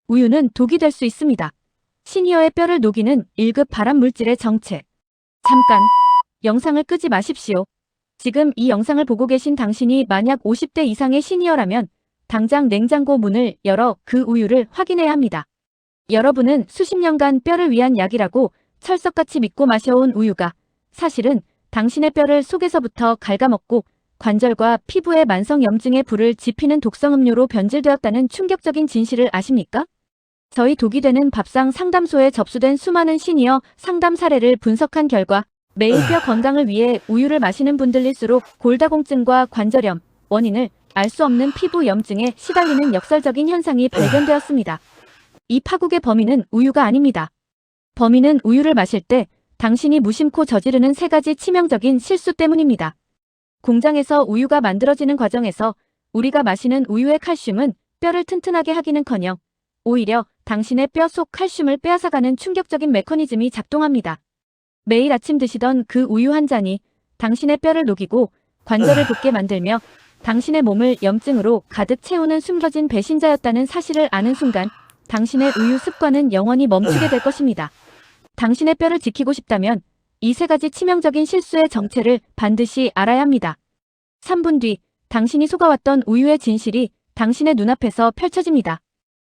우유는 독이 될 수 있습니다. 시니어의 뼈를 녹이는 1급 발암물질의 정체. 잠깐, 영상을 끄지 마십시오. 지금 이 영상을 보고 계신 당신이 만약 50대 이상의 시니어라면 당장 냉장고 문을 열어 그 우유를 확인해야 합니다. 여러분은 수십 년간 뼈를 위한 약이라고 철석같이 믿고 마셔온 우유가 사실은 당신의 뼈를 속에서부터 갉아먹고 관절과 피부의 만성염증에 불을 지피는 독성 음료로 변질되었다는 충격적인 진실을 아십니까? 저희 독이 되는 밥상 상담소에 접수된 수많은 시니어 상담 사례를 분석한 결과 매일 뼈 건강을 위해 우유를 마시는 분들일수록 골다공증과 관절염, 원인을 알 수 없는 피부 염증에 시달리는 역설적인 현상이 발견되었습니다. 이 파국의 범인은 우유가 아닙니다. 범인은 우유를 마실 때 당신이 무심코 저지르는 3가지 치명적인 실수 때문입니다. 공장에서 우유가 만들어지는 과정에서 우리가 마시는 우유의 칼슘은 뼈를 튼튼하게 하기는커녕 오히려 당신의 뼈 속 칼슘을 빼앗아가는 충격적인 메커니즘이 작동합니다. 매일 아침 드시던 그 우유 한 잔이 당신의 뼈를 녹이고 관절을 붓게 만들며 당신의 몸을 염증으로 가득 채우는 숨겨진 배신자였다는 사실을 아는 순간 당신의 우유 습관은 영원히 멈추게 될 것입니다. 당신의 뼈를 지키고 싶다면 이 3가지 치명적인 실수의 정체를 반드시 알아야 합니다. 3분 뒤 당신이 속아왔던 우유의 진실이 당신의 눈앞에서 펼쳐집니다.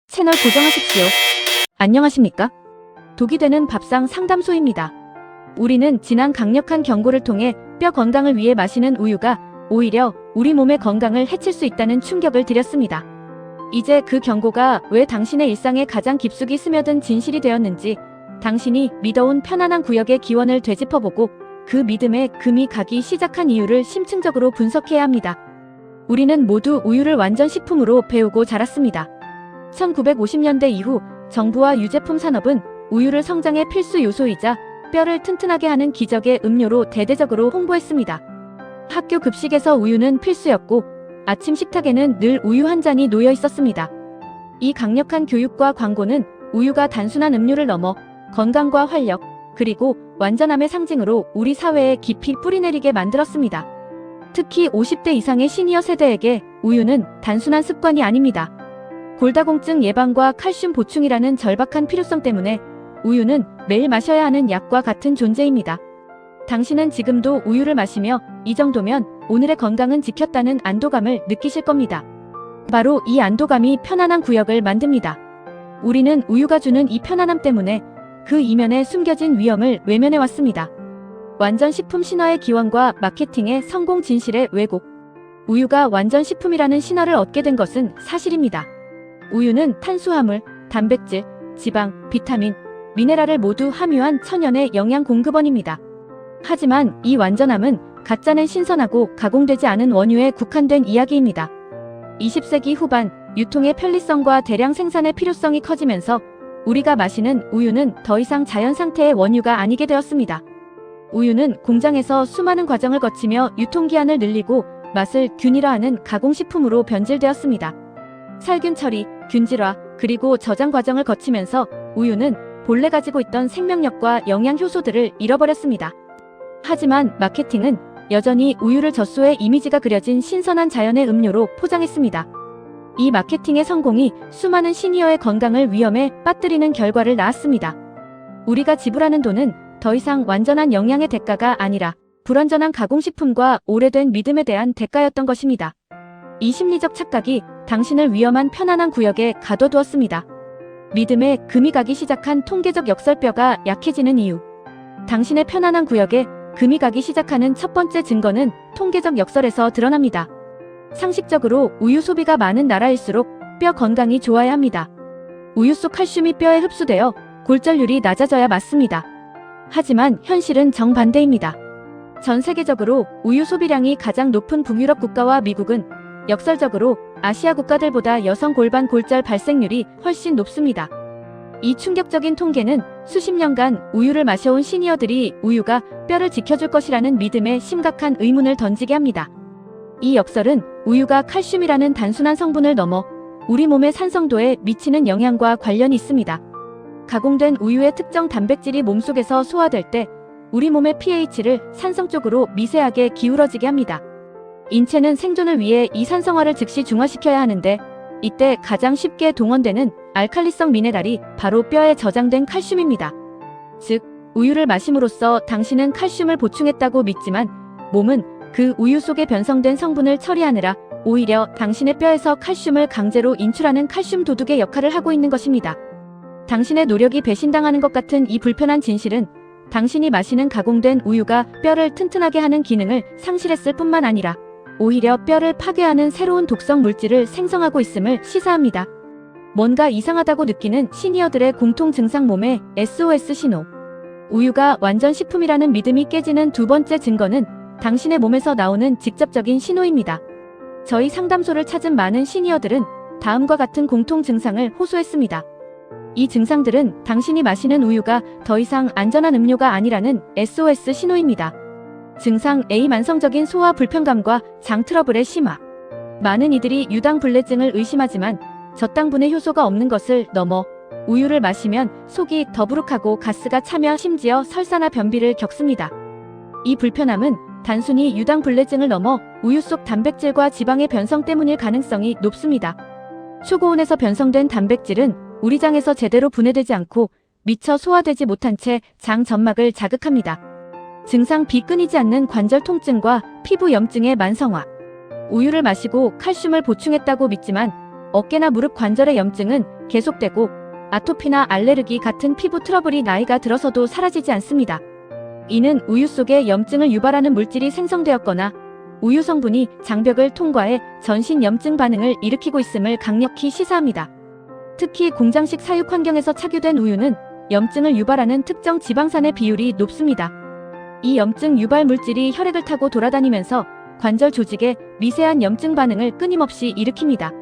채널 고정하십시오. 안녕하십니까? 독이 되는 밥상 상담소입니다. 우리는 지난 강력한 경고를 통해 뼈 건강을 위해 마시는 우유가 오히려 우리 몸의 건강을 해칠 수 있다는 충격을 드렸습니다. 이제 그 경고가 왜 당신의 일상에 가장 깊숙이 스며든 진실이 되었는지 당신이 믿어온 편안한 구역의 기원을 되짚어보고 그 믿음에 금이 가기 시작한 이유를 심층적으로 분석해야 합니다. 우리는 모두 우유를 완전 식품으로 배우고 자랐습니다. 1950년대 이후 정부와 유제품 산업은 우유를 성장의 필수 요소이자 뼈를 튼튼하게 하는 기적의 음료로 대대적으로 홍보했습니다. 학교 급식에서 우유는 필수였고 아침 식탁에는 늘 우유 한 잔이 놓여 있었습니다. 이 강력한 교육과 광고는 우유가 단순한 음료를 넘어 건강과 활력, 그리고 완전함의 상징으로 우리 사회에 깊이 뿌리내리게 만들었습니다. 특히 50대 이상의 시니어 세대에게 우유는 단순한 습관이 아닙니다. 골다공증 예방과 칼슘 보충이라는 절박한 필요성 때문에 우유는 매일 마셔야 하는 약과 같은 존재입니다. 당신은 지금도 우유를 마시며 이 정도면 오늘의 건강은 지켰다는 안도감을 느끼실 겁니다. 바로 이 안도감이 편안한 구역을 만듭니다. 우리는 우유가 주는 이 편안함 때문에 그 이면에 숨겨진 위험을 외면해왔습니다. 완전 식품 신화의 기원과 마케팅의 성공 진실의 왜곡. 우유가 완전 식품이라는 신화를 얻게 된 것은 사실입니다. 우유는 탄수화물, 단백질, 지방, 비타민, 미네랄을 모두 함유한 천연의 영양 공급원입니다. 하지만 이 완전함은 가짜는 신선하고 가공되지 않은 원유에 국한된 이야기입니다. 20세기 후반 유통의 편리성과 대량 생산의 필요성이 커지면서 우리가 마시는 우유는 더 이상 자연 상태의 원유가 아니게 되었습니다. 우유는 공장에서 수많은 과정을 거치며 유통기한을 늘리고 맛을 균일화하는 가공식품으로 변질되었습니다. 살균 처리, 균질화, 그리고 저장 과정을 거치면서 우유는 본래 가지고 있던 생명력과 영양 효소들을 잃어버렸습니다. 하지만 마케팅은 여전히 우유를 젖소의 이미지가 그려진 신선한 자연의 음료로 포장했습니다. 이 마케팅의 성공이 수많은 시니어의 건강을 위험에 빠뜨리는 결과를 낳았습니다. 우리가 지불하는 돈은 더 이상 완전한 영양의 대가가 아니라 불완전한 가공식품과 오래된 믿음에 대한 대가였던 것입니다. 이 심리적 착각이 당신을 위험한 편안한 구역에 가둬두었습니다. 믿음에 금이 가기 시작한 통계적 역설뼈가 약해지는 이유. 당신의 편안한 구역에 금이 가기 시작하는 첫 번째 증거는 통계적 역설에서 드러납니다. 상식적으로 우유 소비가 많은 나라일수록 뼈 건강이 좋아야 합니다. 우유 속 칼슘이 뼈에 흡수되어 골절률이 낮아져야 맞습니다. 하지만 현실은 정반대입니다. 전 세계적으로 우유 소비량이 가장 높은 북유럽 국가와 미국은 역설적으로 아시아 국가들보다 여성 골반 골절 발생률이 훨씬 높습니다. 이 충격적인 통계는 수십 년간 우유를 마셔온 시니어들이 우유가 뼈를 지켜줄 것이라는 믿음에 심각한 의문을 던지게 합니다. 이 역설은 우유가 칼슘이라는 단순한 성분을 넘어 우리 몸의 산성도에 미치는 영향과 관련이 있습니다. 가공된 우유의 특정 단백질이 몸속에서 소화될 때 우리 몸의 pH를 산성 쪽으로 미세하게 기울어지게 합니다. 인체는 생존을 위해 이 산성화를 즉시 중화시켜야 하는데 이때 가장 쉽게 동원되는 알칼리성 미네랄이 바로 뼈에 저장된 칼슘입니다. 즉, 우유를 마심으로써 당신은 칼슘을 보충했다고 믿지만 몸은 그 우유 속에 변성된 성분을 처리하느라 오히려 당신의 뼈에서 칼슘을 강제로 인출하는 칼슘 도둑의 역할을 하고 있는 것입니다. 당신의 노력이 배신당하는 것 같은 이 불편한 진실은 당신이 마시는 가공된 우유가 뼈를 튼튼하게 하는 기능을 상실했을 뿐만 아니라 오히려 뼈를 파괴하는 새로운 독성 물질을 생성하고 있음을 시사합니다. 뭔가 이상하다고 느끼는 시니어들의 공통 증상 몸의 SOS 신호. 우유가 완전 식품이라는 믿음이 깨지는 두 번째 증거는 당신의 몸에서 나오는 직접적인 신호입니다. 저희 상담소를 찾은 많은 시니어들은 다음과 같은 공통 증상을 호소했습니다. 이 증상들은 당신이 마시는 우유가 더 이상 안전한 음료가 아니라는 SOS 신호입니다. 증상 A. 만성적인 소화 불편감과 장 트러블의 심화. 많은 이들이 유당불내증을 의심하지만 저당분의 효소가 없는 것을 넘어 우유를 마시면 속이 더부룩하고 가스가 차며 심지어 설사나 변비를 겪습니다. 이 불편함은 단순히 유당불내증을 넘어 우유 속 단백질과 지방의 변성 때문일 가능성이 높습니다. 초고온에서 변성된 단백질은 우리 장에서 제대로 분해되지 않고 미처 소화되지 못한 채 장 점막을 자극합니다. 증상 B. 끊이지 않는 관절 통증과 피부 염증의 만성화. 우유를 마시고 칼슘을 보충했다고 믿지만 어깨나 무릎 관절의 염증은 계속되고 아토피나 알레르기 같은 피부 트러블이 나이가 들어서도 사라지지 않습니다. 이는 우유 속에 염증을 유발하는 물질이 생성되었거나 우유 성분이 장벽을 통과해 전신 염증 반응을 일으키고 있음을 강력히 시사합니다. 특히 공장식 사육 환경에서 착유된 우유는 염증을 유발하는 특정 지방산의 비율이 높습니다. 이 염증 유발 물질이 혈액을 타고 돌아다니면서 관절 조직에 미세한 염증 반응을 끊임없이 일으킵니다.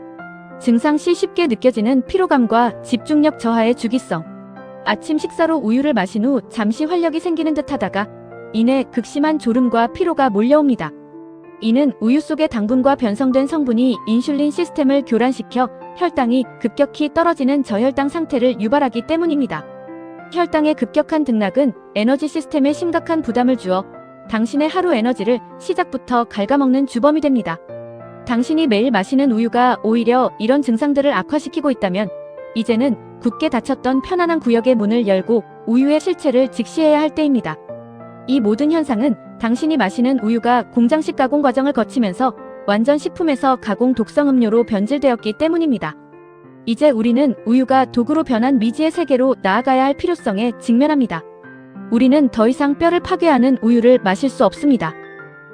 증상 C. 쉽게 느껴지는 피로감과 집중력 저하의 주기성. 아침 식사로 우유를 마신 후 잠시 활력이 생기는 듯 하다가 이내 극심한 졸음과 피로가 몰려옵니다. 이는 우유 속의 당분과 변성된 성분이 인슐린 시스템을 교란시켜 혈당이 급격히 떨어지는 저혈당 상태를 유발하기 때문입니다. 혈당의 급격한 등락은 에너지 시스템에 심각한 부담을 주어 당신의 하루 에너지를 시작부터 갉아먹는 주범이 됩니다. 당신이 매일 마시는 우유가 오히려 이런 증상들을 악화시키고 있다면 이제는 굳게 닫혔던 편안한 구역의 문을 열고 우유의 실체를 직시해야 할 때입니다. 이 모든 현상은 당신이 마시는 우유가 공장식 가공 과정을 거치면서 완전 식품에서 가공 독성 음료로 변질되었기 때문입니다. 이제 우리는 우유가 도구로 변한 미지의 세계로 나아가야 할 필요성에 직면합니다. 우리는 더 이상 뼈를 파괴하는 우유를 마실 수 없습니다.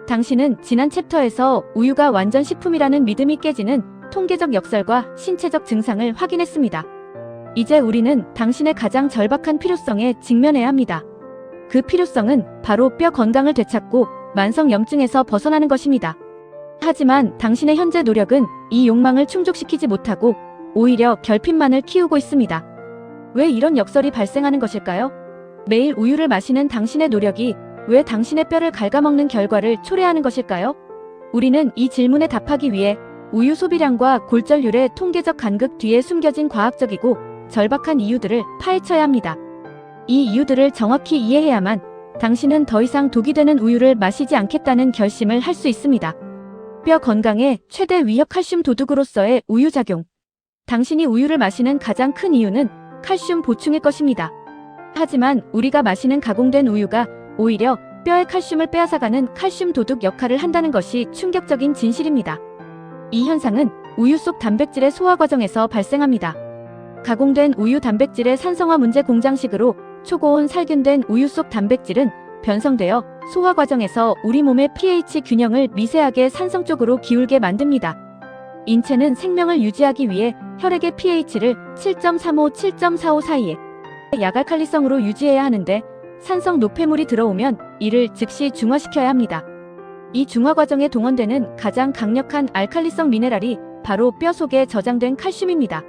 당신은 지난 챕터에서 우유가 완전 식품이라는 믿음이 깨지는 통계적 역설과 신체적 증상을 확인했습니다. 이제 우리는 당신의 가장 절박한 필요성에 직면해야 합니다. 그 필요성은 바로 뼈 건강을 되찾고 만성 염증에서 벗어나는 것입니다. 하지만 당신의 현재 노력은 이 욕망을 충족시키지 못하고 오히려 결핍만을 키우고 있습니다. 왜 이런 역설이 발생하는 것일까요? 매일 우유를 마시는 당신의 노력이 왜 당신의 뼈를 갉아먹는 결과를 초래하는 것일까요? 우리는 이 질문에 답하기 위해 우유 소비량과 골절률의 통계적 간극 뒤에 숨겨진 과학적이고 절박한 이유들을 파헤쳐야 합니다. 이 이유들을 정확히 이해해야만 당신은 더 이상 독이 되는 우유를 마시지 않겠다는 결심을 할 수 있습니다. 뼈 건강에 최대 위협 칼슘 도둑으로서의 우유 작용. 당신이 우유를 마시는 가장 큰 이유는 칼슘 보충일 것입니다. 하지만 우리가 마시는 가공된 우유가 오히려 뼈의 칼슘을 빼앗아가는 칼슘 도둑 역할을 한다는 것이 충격적인 진실입니다. 이 현상은 우유 속 단백질의 소화 과정에서 발생합니다. 가공된 우유 단백질의 산성화 문제 공장식으로 초고온 살균된 우유 속 단백질은 변성되어 소화 과정에서 우리 몸의 pH 균형을 미세하게 산성 쪽으로 기울게 만듭니다. 인체는 생명을 유지하기 위해 혈액의 pH를 7.35, 7.45 사이에 약알칼리성으로 유지해야 하는데 산성 노폐물이 들어오면 이를 즉시 중화시켜야 합니다. 이 중화 과정에 동원되는 가장 강력한 알칼리성 미네랄이 바로 뼈 속에 저장된 칼슘입니다.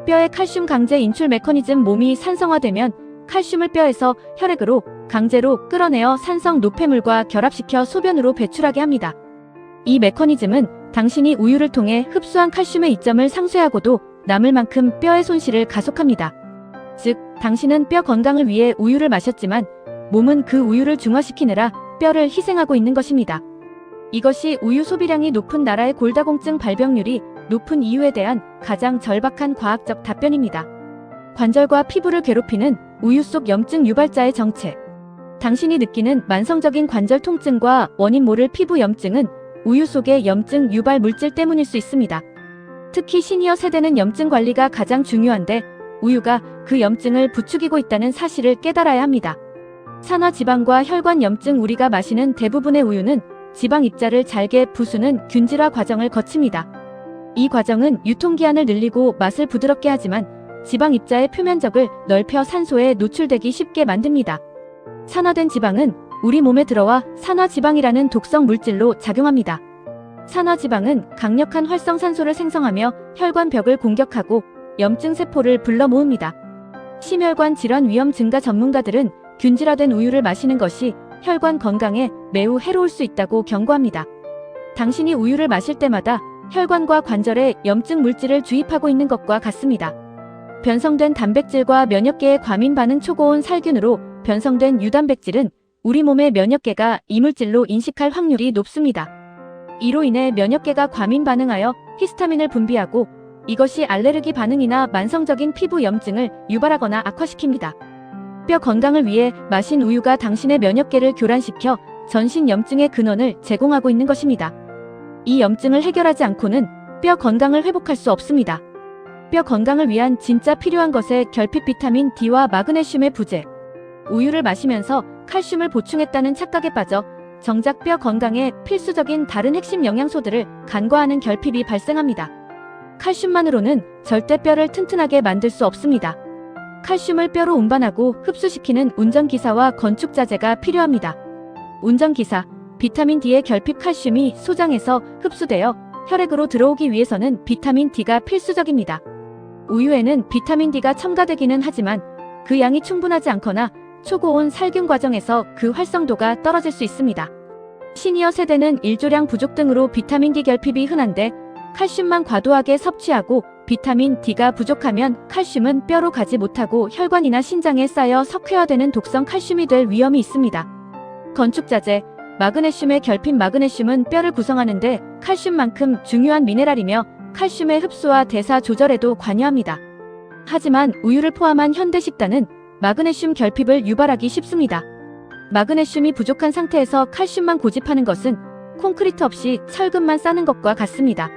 뼈의 칼슘 강제 인출 메커니즘. 몸이 산성화되면 칼슘을 뼈에서 혈액으로 강제로 끌어내어 산성 노폐물과 결합시켜 소변으로 배출하게 합니다. 이 메커니즘은 당신이 우유를 통해 흡수한 칼슘의 이점을 상쇄하고도 남을 만큼 뼈의 손실을 가속합니다. 즉, 당신은 뼈 건강을 위해 우유를 마셨지만 몸은 그 우유를 중화시키느라 뼈를 희생하고 있는 것입니다. 이것이 우유 소비량이 높은 나라의 골다공증 발병률이 높은 이유에 대한 가장 절박한 과학적 답변입니다. 관절과 피부를 괴롭히는 우유 속 염증 유발자의 정체. 당신이 느끼는 만성적인 관절 통증과 원인 모를 피부 염증은 우유 속의 염증 유발 물질 때문일 수 있습니다. 특히 시니어 세대는 염증 관리가 가장 중요한데 우유가 그 염증을 부추기고 있다는 사실을 깨달아야 합니다. 산화 지방과 혈관 염증. 우리가 마시는 대부분의 우유는 지방 입자를 잘게 부수는 균질화 과정을 거칩니다. 이 과정은 유통기한을 늘리고 맛을 부드럽게 하지만 지방 입자의 표면적을 넓혀 산소에 노출되기 쉽게 만듭니다. 산화된 지방은 우리 몸에 들어와 산화지방이라는 독성 물질로 작용합니다. 산화지방은 강력한 활성산소를 생성하며 혈관벽을 공격하고 염증 세포를 불러 모읍니다. 심혈관 질환 위험 증가. 전문가들은 균질화된 우유를 마시는 것이 혈관 건강에 매우 해로울 수 있다고 경고합니다. 당신이 우유를 마실 때마다 혈관과 관절에 염증 물질을 주입하고 있는 것과 같습니다. 변성된 단백질과 면역계의 과민 반응. 초고온 살균으로 변성된 유단백질은 우리 몸의 면역계가 이물질로 인식할 확률이 높습니다. 이로 인해 면역계가 과민 반응하여 히스타민을 분비하고 이것이 알레르기 반응이나 만성적인 피부 염증을 유발하거나 악화시킵니다. 뼈 건강을 위해 마신 우유가 당신의 면역계를 교란시켜 전신 염증의 근원을 제공하고 있는 것입니다. 이 염증을 해결하지 않고는 뼈 건강을 회복할 수 없습니다. 뼈 건강을 위한 진짜 필요한 것의 결핍. 비타민 D와 마그네슘의 부재. 우유를 마시면서 칼슘을 보충했다는 착각에 빠져 정작 뼈 건강에 필수적인 다른 핵심 영양소들을 간과하는 결핍이 발생합니다. 칼슘만으로는 절대 뼈를 튼튼하게 만들 수 없습니다. 칼슘을 뼈로 운반하고 흡수시키는 운전기사와 건축자재가 필요합니다. 운전기사, 비타민 D의 결핍. 칼슘이 소장에서 흡수되어 혈액으로 들어오기 위해서는 비타민 D가 필수적입니다. 우유에는 비타민 D가 첨가되기는 하지만 그 양이 충분하지 않거나 초고온 살균 과정에서 그 활성도가 떨어질 수 있습니다. 시니어 세대는 일조량 부족 등으로 비타민 D 결핍이 흔한데 칼슘만 과도하게 섭취하고 비타민 D가 부족하면 칼슘은 뼈로 가지 못하고 혈관이나 신장에 쌓여 석회화되는 독성 칼슘이 될 위험이 있습니다. 건축자재, 마그네슘의 결핍. 마그네슘은 뼈를 구성하는데 칼슘만큼 중요한 미네랄이며 칼슘의 흡수와 대사 조절에도 관여합니다. 하지만 우유를 포함한 현대 식단은 마그네슘 결핍을 유발하기 쉽습니다. 마그네슘이 부족한 상태에서 칼슘만 고집하는 것은 콘크리트 없이 철근만 쌓는 것과 같습니다.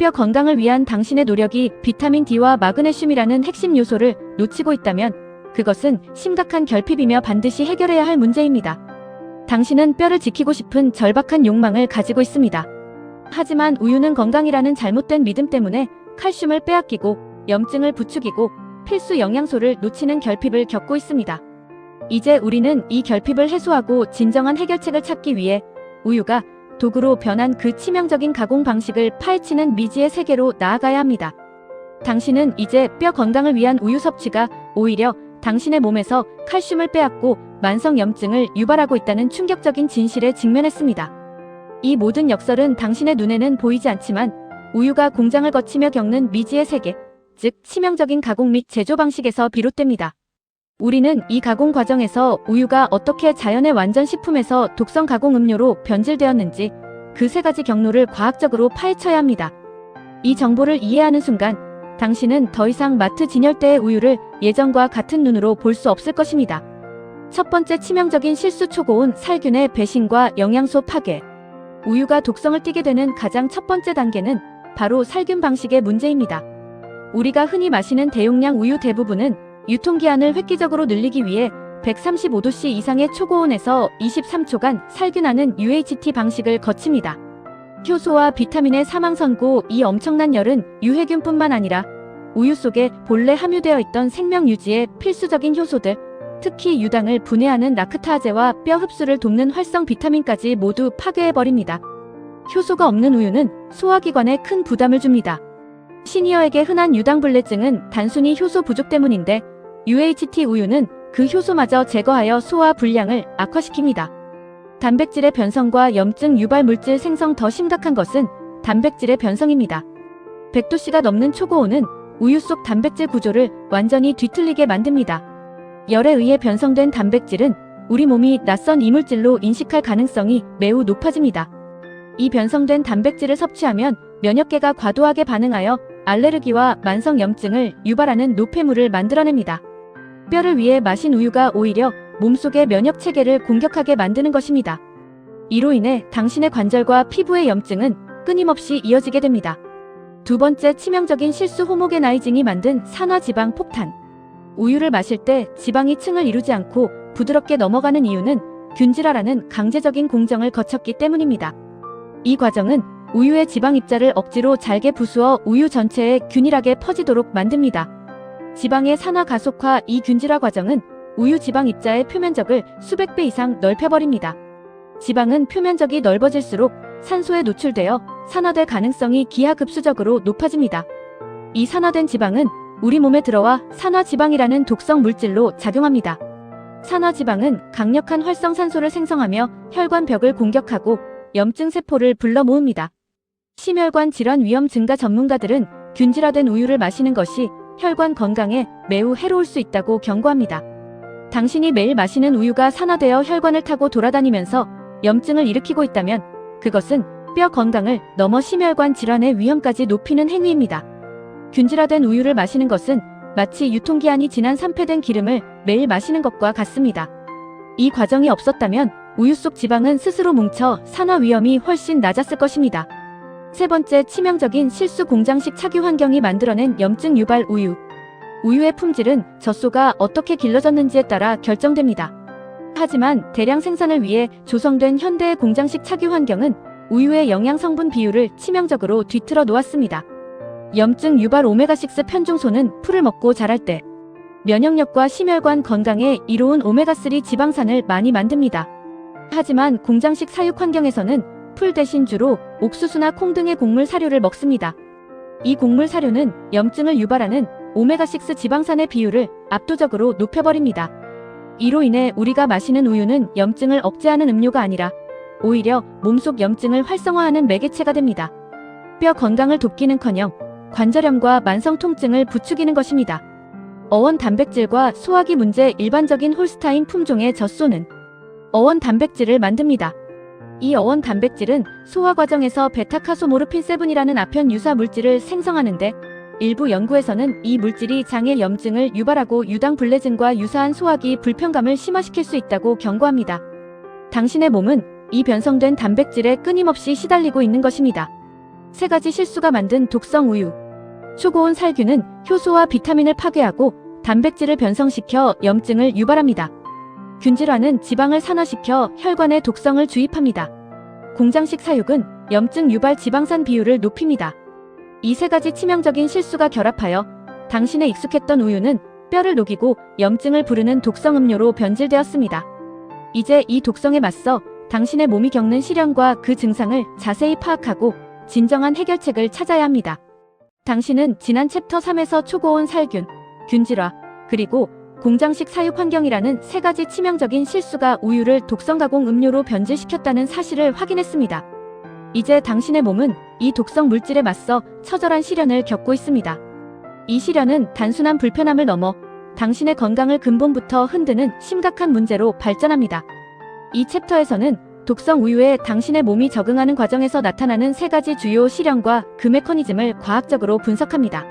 뼈 건강을 위한 당신의 노력이 비타민 D와 마그네슘이라는 핵심 요소를 놓치고 있다면 그것은 심각한 결핍이며 반드시 해결해야 할 문제입니다. 당신은 뼈를 지키고 싶은 절박한 욕망을 가지고 있습니다. 하지만 우유는 건강이라는 잘못된 믿음 때문에 칼슘을 빼앗기고 염증을 부추기고 필수 영양소를 놓치는 결핍을 겪고 있습니다. 이제 우리는 이 결핍을 해소하고 진정한 해결책을 찾기 위해 우유가 도구로 변한 그 치명적인 가공 방식을 파헤치는 미지의 세계로 나아가야 합니다. 당신은 이제 뼈 건강을 위한 우유 섭취가 오히려 당신의 몸에서 칼슘을 빼앗고 만성 염증을 유발하고 있다는 충격적인 진실에 직면했습니다. 이 모든 역설은 당신의 눈에는 보이지 않지만 우유가 공장을 거치며 겪는 미지의 세계, 즉 치명적인 가공 및 제조 방식에서 비롯됩니다. 우리는 이 가공 과정에서 우유가 어떻게 자연의 완전 식품에서 독성 가공 음료로 변질되었는지 그 세 가지 경로를 과학적으로 파헤쳐야 합니다. 이 정보를 이해하는 순간 당신은 더 이상 마트 진열대의 우유를 예전과 같은 눈으로 볼 수 없을 것입니다. 첫 번째 치명적인 실수. 초고온 살균의 배신과 영양소 파괴. 우유가 독성을 띠게 되는 가장 첫 번째 단계는 바로 살균 방식의 문제입니다. 우리가 흔히 마시는 대용량 우유 대부분은 유통기한을 획기적으로 늘리기 위해 135°C 이상의 초고온에서 23초간 살균하는 UHT 방식을 거칩니다. 효소와 비타민의 사망 선고. 이 엄청난 열은 유해균뿐만 아니라 우유 속에 본래 함유되어 있던 생명 유지의 필수적인 효소들, 특히 유당을 분해하는 락타아제와 뼈 흡수를 돕는 활성 비타민까지 모두 파괴해버립니다. 효소가 없는 우유는 소화기관에 큰 부담을 줍니다. 시니어에게 흔한 유당불내증은 단순히 효소 부족 때문인데 UHT 우유는 그 효소마저 제거하여 소화 불량을 악화시킵니다. 단백질의 변성과 염증 유발 물질 생성. 더 심각한 것은 단백질의 변성입니다. 100°C가 넘는 초고온은 우유 속 단백질 구조를 완전히 뒤틀리게 만듭니다. 열에 의해 변성된 단백질은 우리 몸이 낯선 이물질로 인식할 가능성이 매우 높아집니다. 이 변성된 단백질을 섭취하면 면역계가 과도하게 반응하여 알레르기와 만성염증을 유발하는 노폐물을 만들어냅니다. 뼈를 위해 마신 우유가 오히려 몸속의 면역체계를 공격하게 만드는 것입니다. 이로 인해 당신의 관절과 피부의 염증은 끊임없이 이어지게 됩니다. 두 번째 치명적인 실수 호모게나이징이 만든 산화지방 폭탄. 우유를 마실 때 지방이 층을 이루지 않고 부드럽게 넘어가는 이유는 균질화라는 강제적인 공정을 거쳤기 때문입니다. 이 과정은 우유의 지방 입자를 억지로 잘게 부수어 우유 전체에 균일하게 퍼지도록 만듭니다. 지방의 산화 가속화. 이 균질화 과정은 우유 지방 입자의 표면적을 수백 배 이상 넓혀버립니다. 지방은 표면적이 넓어질수록 산소에 노출되어 산화될 가능성이 기하급수적으로 높아집니다. 이 산화된 지방은 우리 몸에 들어와 산화지방이라는 독성 물질로 작용합니다. 산화지방은 강력한 활성산소를 생성하며 혈관벽을 공격하고 염증 세포를 불러 모읍니다. 심혈관 질환 위험 증가. 전문가들은 균질화된 우유를 마시는 것이 혈관 건강에 매우 해로울 수 있다고 경고합니다. 당신이 매일 마시는 우유가 산화되어 혈관을 타고 돌아다니면서 염증을 일으키고 있다면 그것은 뼈 건강을 넘어 심혈관 질환의 위험까지 높이는 행위입니다. 균질화된 우유를 마시는 것은 마치 유통기한이 지난 산패된 기름을 매일 마시는 것과 같습니다. 이 과정이 없었다면 우유 속 지방은 스스로 뭉쳐 산화 위험이 훨씬 낮았을 것입니다. 세 번째 치명적인 실수. 공장식 착유 환경이 만들어낸 염증 유발 우유. 우유의 품질은 젖소가 어떻게 길러졌는지에 따라 결정됩니다. 하지만 대량 생산을 위해 조성된 현대의 공장식 착유 환경은 우유의 영양 성분 비율을 치명적으로 뒤틀어 놓았습니다. 염증 유발. 오메가6 편중소는 풀을 먹고 자랄 때 면역력과 심혈관 건강에 이로운 오메가3 지방산을 많이 만듭니다. 하지만 공장식 사육 환경에서는 풀 대신 주로 옥수수나 콩 등의 곡물 사료를 먹습니다. 이 곡물 사료는 염증을 유발하는 오메가6 지방산의 비율을 압도적으로 높여버립니다. 이로 인해 우리가 마시는 우유는 염증을 억제하는 음료가 아니라 오히려 몸속 염증을 활성화하는 매개체가 됩니다. 뼈 건강을 돕기는커녕 관절염과 만성 통증을 부추기는 것입니다. 어원 단백질과 소화기 문제. 일반적인 홀스타인 품종의 젖소는 어원 단백질을 만듭니다. 이 어원 단백질은 소화 과정에서 베타카소모르핀7이라는 아편 유사 물질을 생성하는데 일부 연구에서는 이 물질이 장의 염증을 유발하고 유당불내증과 유사한 소화기 불편감을 심화시킬 수 있다고 경고합니다. 당신의 몸은 이 변성된 단백질에 끊임없이 시달리고 있는 것입니다. 세 가지 실수가 만든 독성 우유. 초고온 살균은 효소와 비타민을 파괴하고 단백질을 변성시켜 염증을 유발합니다. 균질화는 지방을 산화시켜 혈관에 독성을 주입합니다. 공장식 사육은 염증 유발 지방산 비율을 높입니다. 이 세 가지 치명적인 실수가 결합하여 당신의 익숙했던 우유는 뼈를 녹이고 염증을 부르는 독성 음료로 변질되었습니다. 이제 이 독성에 맞서 당신의 몸이 겪는 시련과 그 증상을 자세히 파악하고 진정한 해결책을 찾아야 합니다. 당신은 지난 챕터 3에서 초고온 살균, 균질화, 그리고 공장식 사육 환경이라는 세 가지 치명적인 실수가 우유를 독성 가공 음료로 변질시켰다는 사실을 확인했습니다. 이제 당신의 몸은 이 독성 물질에 맞서 처절한 시련을 겪고 있습니다. 이 시련은 단순한 불편함을 넘어 당신의 건강을 근본부터 흔드는 심각한 문제로 발전합니다. 이 챕터에서는 독성 우유에 당신의 몸이 적응하는 과정에서 나타나는 세 가지 주요 시련과 그 메커니즘을 과학적으로 분석합니다.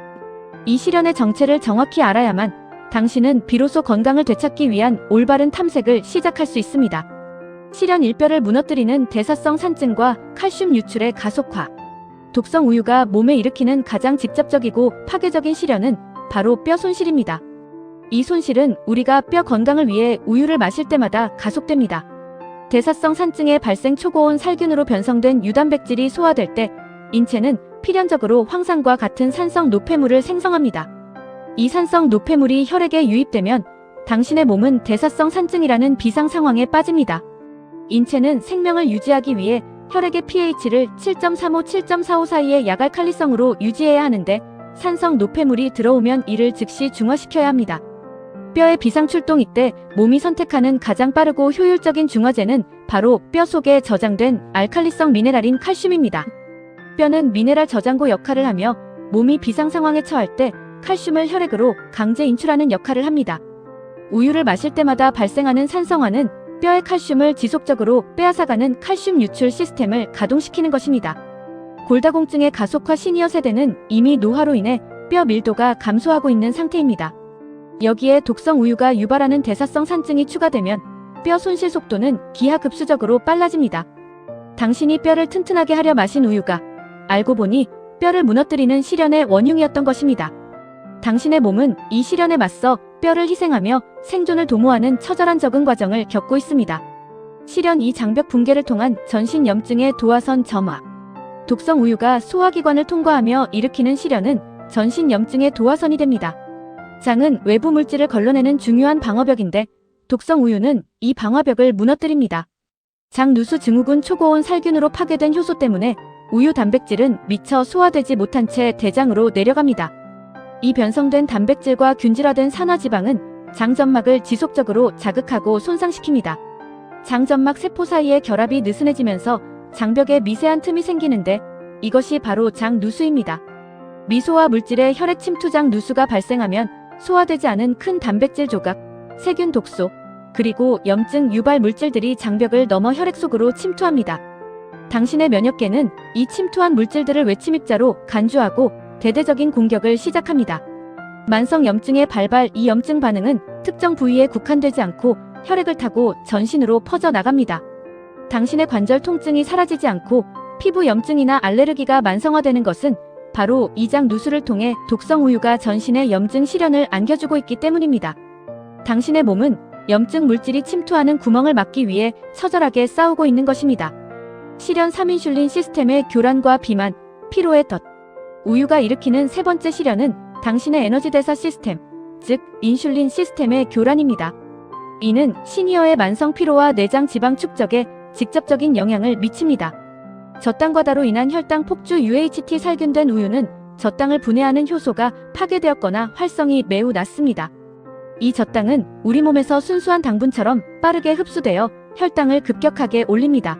이 시련의 정체를 정확히 알아야만 당신은 비로소 건강을 되찾기 위한 올바른 탐색을 시작할 수 있습니다. 시련 1뼈를 무너뜨리는 대사성 산증과 칼슘 유출의 가속화. 독성 우유가 몸에 일으키는 가장 직접적이고 파괴적인 시련은 바로 뼈 손실입니다. 이 손실은 우리가 뼈 건강을 위해 우유를 마실 때마다 가속됩니다. 대사성 산증의 발생. 초고온 살균으로 변성된 유단백질이 소화될 때 인체는 필연적으로 황산과 같은 산성 노폐물을 생성합니다. 이 산성 노폐물이 혈액에 유입되면 당신의 몸은 대사성 산증이라는 비상 상황에 빠집니다. 인체는 생명을 유지하기 위해 혈액의 pH를 7.35, 7.45 사이의 약알칼리성으로 유지해야 하는데 산성 노폐물이 들어오면 이를 즉시 중화시켜야 합니다. 뼈의 비상출동. 이때 몸이 선택하는 가장 빠르고 효율적인 중화제는 바로 뼈 속에 저장된 알칼리성 미네랄인 칼슘입니다. 뼈는 미네랄 저장고 역할을 하며 몸이 비상 상황에 처할 때 칼슘을 혈액으로 강제 인출하는 역할을 합니다. 우유를 마실 때마다 발생하는 산성화는 뼈의 칼슘을 지속적으로 빼앗아가는 칼슘 유출 시스템을 가동시키는 것입니다. 골다공증의 가속화 시니어 세대는 이미 노화로 인해 뼈 밀도가 감소하고 있는 상태입니다. 여기에 독성 우유가 유발하는 대사성 산증이 추가되면 뼈 손실 속도는 기하급수적으로 빨라집니다. 당신이 뼈를 튼튼하게 하려 마신 우유가 알고 보니 뼈를 무너뜨리는 실연의 원흉이었던 것입니다. 당신의 몸은 이 실연에 맞서 뼈를 희생하며 생존을 도모하는 처절한 적응 과정을 겪고 있습니다. 실연 2 장벽 붕괴를 통한 전신 염증의 도화선 점화. 독성 우유가 소화기관을 통과하며 일으키는 실연은 전신 염증의 도화선이 됩니다. 장은 외부 물질을 걸러내는 중요한 방어벽인데 독성 우유는 이 방어벽을 무너뜨립니다. 장 누수 증후군 초고온 살균으로 파괴된 효소 때문에 우유 단백질은 미처 소화되지 못한 채 대장으로 내려갑니다. 이 변성된 단백질과 균질화된 산화지방은 장점막을 지속적으로 자극하고 손상시킵니다. 장점막 세포 사이의 결합이 느슨해지면서 장벽에 미세한 틈이 생기는데 이것이 바로 장 누수입니다. 미소화 물질의 혈액 침투 장 누수가 발생하면 소화되지 않은 큰 단백질 조각, 세균 독소, 그리고 염증 유발 물질들이 장벽을 넘어 혈액 속으로 침투합니다. 당신의 면역계는 이 침투한 물질들을 외침입자로 간주하고 대대적인 공격을 시작합니다. 만성 염증의 발발. 이 염증 반응은 특정 부위에 국한되지 않고 혈액을 타고 전신으로 퍼져나갑니다. 당신의 관절 통증이 사라지지 않고 피부 염증이나 알레르기가 만성화되는 것은 바로 이 장 누수를 통해 독성 우유가 전신의 염증 실연을 안겨주고 있기 때문입니다. 당신의 몸은 염증 물질이 침투하는 구멍을 막기 위해 처절하게 싸우고 있는 것입니다. 실연 3인슐린 시스템의 교란과 비만, 피로의 덫. 우유가 일으키는 세 번째 실연은 당신의 에너지 대사 시스템, 즉 인슐린 시스템의 교란입니다. 이는 시니어의 만성 피로와 내장 지방 축적에 직접적인 영향을 미칩니다. 저당과다로 인한 혈당 폭주. UHT 살균된 우유는 저당을 분해하는 효소가 파괴되었거나 활성이 매우 낮습니다. 이 저당은 우리 몸에서 순수한 당분처럼 빠르게 흡수되어 혈당을 급격하게 올립니다.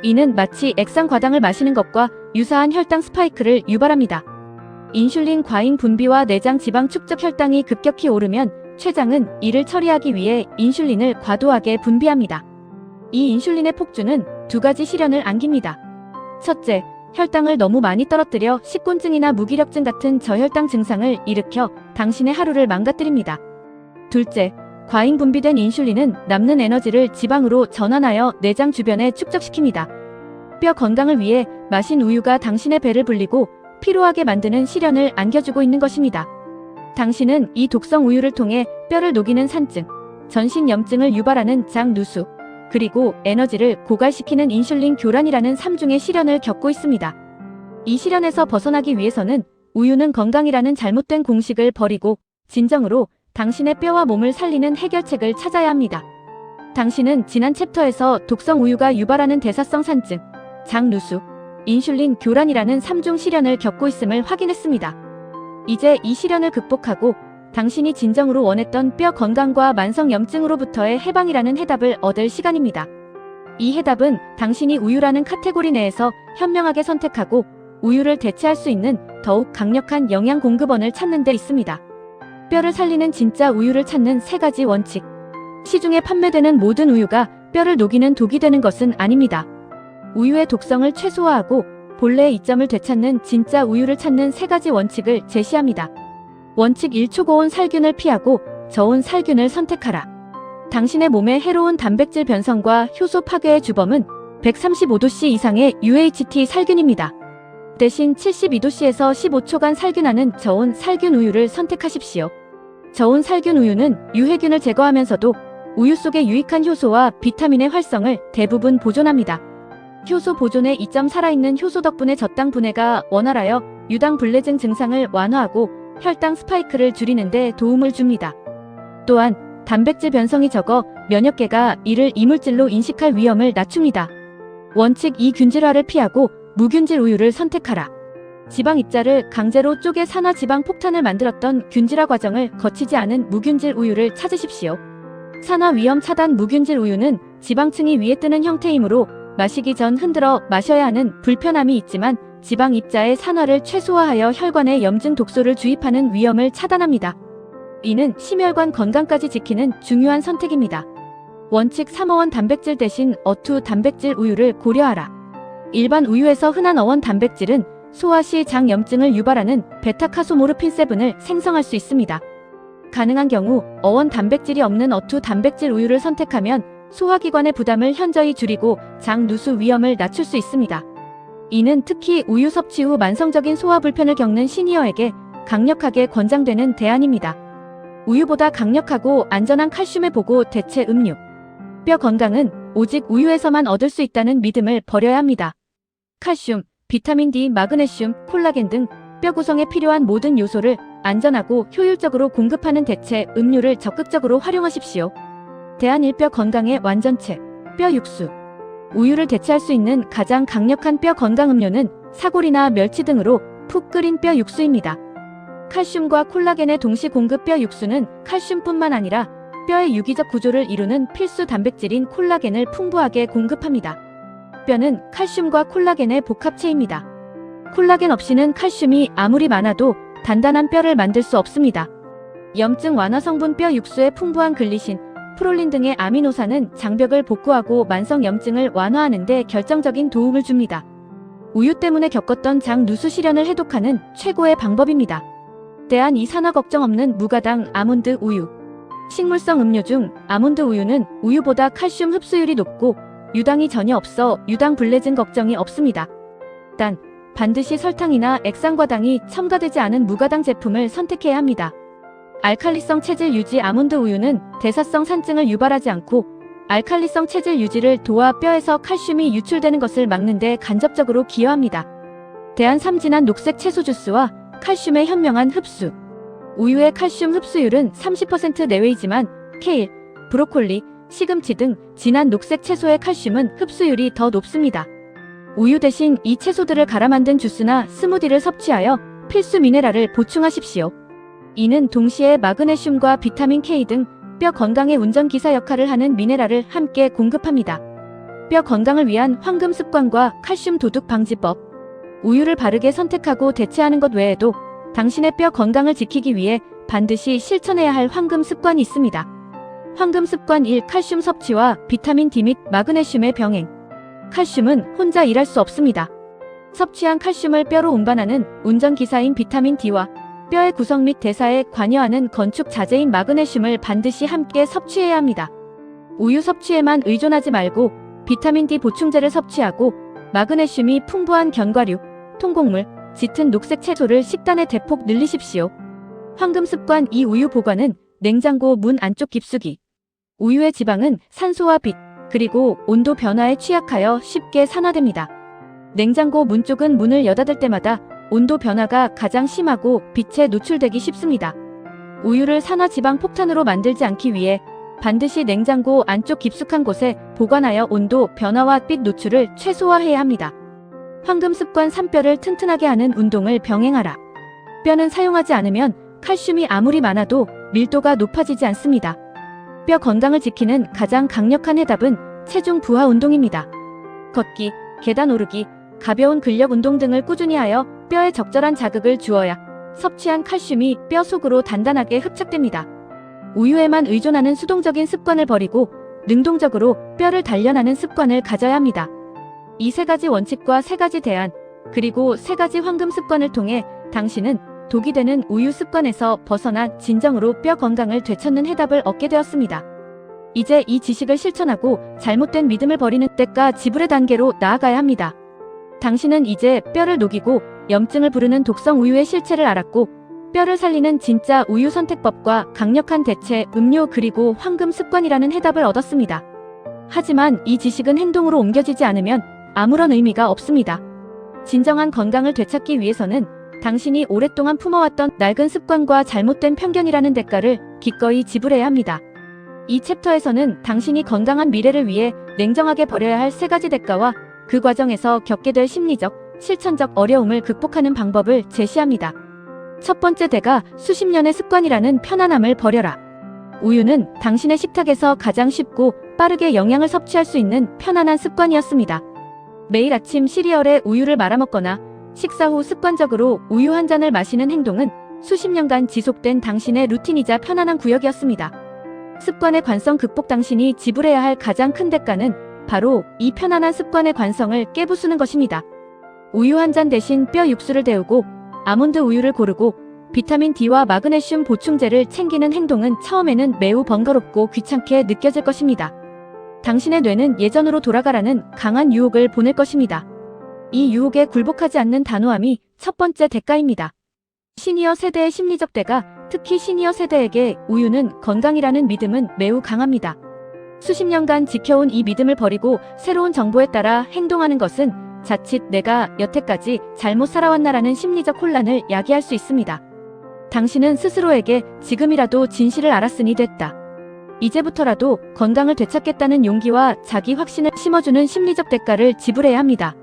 이는 마치 액상 과당을 마시는 것과 유사한 혈당 스파이크를 유발합니다. 인슐린 과잉 분비와 내장 지방 축적. 혈당이 급격히 오르면 췌장은 이를 처리하기 위해 인슐린을 과도하게 분비합니다. 이 인슐린의 폭주는 두 가지 실연을 안깁니다. 첫째, 혈당을 너무 많이 떨어뜨려 식곤증이나 무기력증 같은 저혈당 증상을 일으켜 당신의 하루를 망가뜨립니다. 둘째, 과잉 분비된 인슐린은 남는 에너지를 지방으로 전환하여 내장 주변에 축적시킵니다. 뼈 건강을 위해 마신 우유가 당신의 배를 불리고 피로하게 만드는 실연을 안겨주고 있는 것입니다. 당신은 이 독성 우유를 통해 뼈를 녹이는 산증, 전신 염증을 유발하는 장 누수, 그리고 에너지를 고갈시키는 인슐린 교란이라는 3중의 실연을 겪고 있습니다. 이 실연에서 벗어나기 위해서는 우유는 건강이라는 잘못된 공식을 버리고 진정으로 당신의 뼈와 몸을 살리는 해결책을 찾아야 합니다. 당신은 지난 챕터에서 독성 우유가 유발하는 대사성 산증, 장 누수, 인슐린 교란이라는 3중 실연을 겪고 있음을 확인했습니다. 이제 이 실연을 극복하고 당신이 진정으로 원했던 뼈 건강과 만성 염증으로부터의 해방이라는 해답을 얻을 시간입니다. 이 해답은 당신이 우유라는 카테고리 내에서 현명하게 선택하고 우유를 대체할 수 있는 더욱 강력한 영양 공급원을 찾는 데 있습니다. 뼈를 살리는 진짜 우유를 찾는 3가지 원칙. 시중에 판매되는 모든 우유가 뼈를 녹이는 독이 되는 것은 아닙니다. 우유의 독성을 최소화하고 본래의 이점을 되찾는 진짜 우유를 찾는 3가지 원칙을 제시합니다. 원칙 1. 초고온 살균을 피하고 저온 살균을 선택하라. 당신의 몸에 해로운 단백질 변성과 효소 파괴의 주범은 135°C 이상의 UHT 살균입니다. 대신 72°C에서 15초간 살균하는 저온 살균 우유를 선택하십시오. 저온 살균 우유는 유해균을 제거하면서도 우유 속의 유익한 효소와 비타민의 활성을 대부분 보존합니다. 효소 보존의 이점. 살아있는 효소 덕분에 저당 분해가 원활하여 유당 불내증 증상을 완화하고 혈당 스파이크를 줄이는 데 도움을 줍니다. 또한 단백질 변성이 적어 면역계가 이를 이물질로 인식할 위험을 낮춥니다. 원칙 2. 균질화를 피하고 무균질 우유를 선택하라. 지방 입자를 강제로 쪼개 산화 지방 폭탄을 만들었던 균질화 과정을 거치지 않은 무균질 우유를 찾으십시오. 산화 위험 차단. 무균질 우유는 지방층이 위에 뜨는 형태이므로 마시기 전 흔들어 마셔야 하는 불편함이 있지만 지방 입자의 산화를 최소화하여 혈관에 염증 독소를 주입하는 위험을 차단합니다. 이는 심혈관 건강까지 지키는 중요한 선택입니다. 원칙 3어원 단백질 대신 어투 단백질 우유를 고려하라. 일반 우유에서 흔한 어원 단백질은 소화 시 장염증을 유발하는 베타카소모르핀7을 생성할 수 있습니다. 가능한 경우 어원 단백질이 없는 어투 단백질 우유를 선택하면 소화기관의 부담을 현저히 줄이고 장 누수 위험을 낮출 수 있습니다. 이는 특히 우유 섭취 후 만성적인 소화 불편을 겪는 시니어에게 강력하게 권장되는 대안입니다. 우유보다 강력하고 안전한 칼슘의 보고 대체 음료. 뼈 건강은 오직 우유에서만 얻을 수 있다는 믿음을 버려야 합니다. 칼슘, 비타민 D, 마그네슘, 콜라겐 등 뼈 구성에 필요한 모든 요소를 안전하고 효율적으로 공급하는 대체 음료를 적극적으로 활용하십시오. 대한일뼈 건강의 완전체, 뼈 육수. 우유를 대체할 수 있는 가장 강력한 뼈 건강 음료는 사골이나 멸치 등으로 푹 끓인 뼈 육수입니다. 칼슘과 콜라겐의 동시 공급 뼈 육수는 칼슘뿐만 아니라 뼈의 유기적 구조를 이루는 필수 단백질인 콜라겐을 풍부하게 공급합니다. 뼈는 칼슘과 콜라겐의 복합체입니다. 콜라겐 없이는 칼슘이 아무리 많아도 단단한 뼈를 만들 수 없습니다. 염증 완화 성분 뼈 육수의 풍부한 글리신, 프롤린 등의 아미노산은 장벽을 복구하고 만성 염증을 완화하는 데 결정적인 도움을 줍니다. 우유 때문에 겪었던 장 누수 시련을 해독하는 최고의 방법입니다. 대한 이산화 걱정 없는 무가당 아몬드 우유. 식물성 음료 중 아몬드 우유는 우유보다 칼슘 흡수율이 높고 유당이 전혀 없어 유당 불내증 걱정이 없습니다. 단, 반드시 설탕이나 액상과당이 첨가되지 않은 무가당 제품을 선택해야 합니다. 알칼리성 체질 유지 아몬드 우유는 대사성 산증을 유발하지 않고 알칼리성 체질 유지를 도와 뼈에서 칼슘이 유출되는 것을 막는 데 간접적으로 기여합니다. 대한 삼진한 녹색 채소 주스와 칼슘의 현명한 흡수. 우유의 칼슘 흡수율은 30% 내외이지만 케일, 브로콜리, 시금치 등 진한 녹색 채소의 칼슘은 흡수율이 더 높습니다. 우유 대신 이 채소들을 갈아 만든 주스나 스무디를 섭취하여 필수 미네랄을 보충하십시오. 이는 동시에 마그네슘과 비타민 K 등 뼈 건강의 운전기사 역할을 하는 미네랄을 함께 공급합니다. 뼈 건강을 위한 황금 습관과 칼슘 도둑 방지법. 우유를 바르게 선택하고 대체하는 것 외에도 당신의 뼈 건강을 지키기 위해 반드시 실천해야 할 황금 습관이 있습니다. 황금 습관 1. 칼슘 섭취와 비타민 D 및 마그네슘의 병행. 칼슘은 혼자 일할 수 없습니다. 섭취한 칼슘을 뼈로 운반하는 운전기사인 비타민 D와 뼈의 구성 및 대사에 관여하는 건축 자재인 마그네슘을 반드시 함께 섭취해야 합니다. 우유 섭취에만 의존하지 말고 비타민 D 보충제를 섭취하고 마그네슘이 풍부한 견과류, 통곡물, 짙은 녹색 채소를 식단에 대폭 늘리십시오. 황금 습관 2. 우유 보관은 냉장고 문 안쪽 깊숙이. 우유의 지방은 산소와 빛, 그리고 온도 변화에 취약하여 쉽게 산화됩니다. 냉장고 문 쪽은 문을 여닫을 때마다 온도 변화가 가장 심하고 빛에 노출되기 쉽습니다. 우유를 산화 지방 폭탄으로 만들지 않기 위해 반드시 냉장고 안쪽 깊숙한 곳에 보관하여 온도 변화와 빛 노출을 최소화해야 합니다. 황금 습관 3. 뼈를 튼튼하게 하는 운동을 병행하라. 뼈는 사용하지 않으면 칼슘이 아무리 많아도 밀도가 높아지지 않습니다. 뼈 건강을 지키는 가장 강력한 해답은 체중 부하 운동입니다. 걷기, 계단 오르기, 가벼운 근력 운동 등을 꾸준히 하여 뼈에 적절한 자극을 주어야 섭취한 칼슘이 뼈 속으로 단단하게 흡착됩니다. 우유에만 의존하는 수동적인 습관을 버리고 능동적으로 뼈를 단련하는 습관을 가져야 합니다. 이 3가지 원칙과 3가지 대안, 그리고 3가지 황금 습관을 통해 당신은 독이 되는 우유 습관에서 벗어나 진정으로 뼈 건강을 되찾는 해답을 얻게 되었습니다. 이제 이 지식을 실천하고 잘못된 믿음을 버리는 때가 지불의 단계로 나아가야 합니다. 당신은 이제 뼈를 녹이고 염증을 부르는 독성 우유의 실체를 알았고 뼈를 살리는 진짜 우유 선택법과 강력한 대체 음료 그리고 황금 습관이라는 해답을 얻었습니다. 하지만 이 지식은 행동으로 옮겨지지 않으면 아무런 의미가 없습니다. 진정한 건강을 되찾기 위해서는 당신이 오랫동안 품어왔던 낡은 습관과 잘못된 편견이라는 대가를 기꺼이 지불해야 합니다. 이 챕터에서는 당신이 건강한 미래를 위해 냉정하게 버려야 할 3가지 대가와 그 과정에서 겪게 될 심리적, 실천적 어려움을 극복하는 방법을 제시합니다. 첫 번째 대가 수십 년의 습관이라는 편안함을 버려라. 우유는 당신의 식탁에서 가장 쉽고 빠르게 영양을 섭취할 수 있는 편안한 습관이었습니다. 매일 아침 시리얼에 우유를 말아먹거나 식사 후 습관적으로 우유 한 잔을 마시는 행동은 수십 년간 지속된 당신의 루틴이자 편안한 구역이었습니다. 습관의 관성 극복. 당신이 지불해야 할 가장 큰 대가는 바로 이 편안한 습관의 관성을 깨부수는 것입니다. 우유 한 잔 대신 뼈 육수를 데우고 아몬드 우유를 고르고 비타민 D와 마그네슘 보충제를 챙기는 행동은 처음에는 매우 번거롭고 귀찮게 느껴질 것입니다. 당신의 뇌는 예전으로 돌아가라는 강한 유혹을 보낼 것입니다. 이 유혹에 굴복하지 않는 단호함이 첫 번째 대가입니다. 시니어 세대의 심리적 대가, 특히 시니어 세대에게 우유는 건강이라는 믿음은 매우 강합니다. 수십 년간 지켜온 이 믿음을 버리고 새로운 정보에 따라 행동하는 것은 자칫 내가 여태까지 잘못 살아왔나라는 심리적 혼란을 야기할 수 있습니다. 당신은 스스로에게 지금이라도 진실을 알았으니 됐다. 이제부터라도 건강을 되찾겠다는 용기와 자기 확신을 심어주는 심리적 대가를 지불해야 합니다.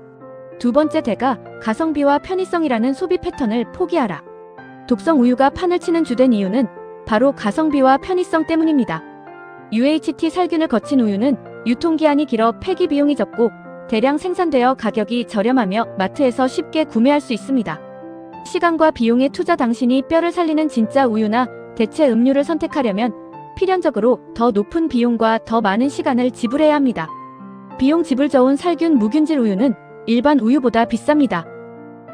두 번째 대가, 가성비와 편의성이라는 소비 패턴을 포기하라. 독성 우유가 판을 치는 주된 이유는 바로 가성비와 편의성 때문입니다. UHT 살균을 거친 우유는 유통기한이 길어 폐기 비용이 적고 대량 생산되어 가격이 저렴하며 마트에서 쉽게 구매할 수 있습니다. 시간과 비용의 투자. 당신이 뼈를 살리는 진짜 우유나 대체 음료를 선택하려면 필연적으로 더 높은 비용과 더 많은 시간을 지불해야 합니다. 비용 지불 저온 살균 무균질 우유는 일반 우유보다 비쌉니다.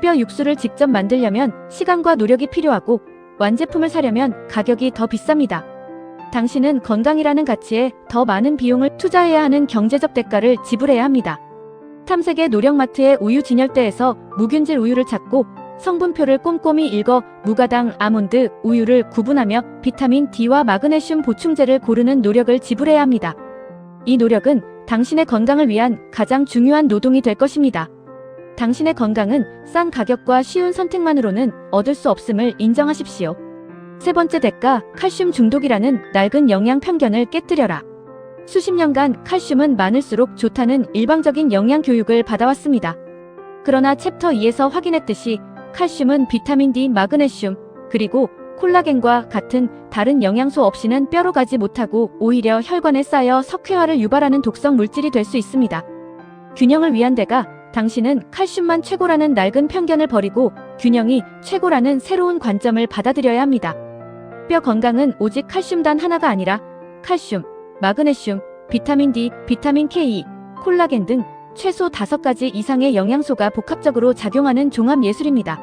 뼈 육수를 직접 만들려면 시간과 노력이 필요하고 완제품을 사려면 가격이 더 비쌉니다. 당신은 건강이라는 가치에 더 많은 비용을 투자해야 하는 경제적 대가를 지불해야 합니다. 탐색의 노력마트의 우유 진열대에서 무균질 우유를 찾고 성분표를 꼼꼼히 읽어 무가당 아몬드 우유를 구분하며 비타민 D와 마그네슘 보충제를 고르는 노력을 지불해야 합니다. 이 노력은 당신의 건강을 위한 가장 중요한 노동이 될 것입니다. 당신의 건강은 싼 가격과 쉬운 선택만으로는 얻을 수 없음을 인정하십시오. 세 번째 대가, 칼슘 중독이라는 낡은 영양 편견을 깨뜨려라. 수십 년간 칼슘은 많을수록 좋다는 일방적인 영양 교육을 받아왔습니다. 그러나 챕터 2에서 확인했듯이 칼슘은 비타민 D, 마그네슘, 그리고 콜라겐과 같은 다른 영양소 없이는 뼈로 가지 못하고 오히려 혈관에 쌓여 석회화를 유발하는 독성 물질이 될 수 있습니다. 균형을 위한 대가, 당신은 칼슘만 최고라는 낡은 편견을 버리고 균형이 최고라는 새로운 관점을 받아들여야 합니다. 뼈 건강은 오직 칼슘 단 하나가 아니라 칼슘, 마그네슘, 비타민 D, 비타민 K, 콜라겐 등 최소 5가지 이상의 영양소가 복합적으로 작용하는 종합 예술입니다.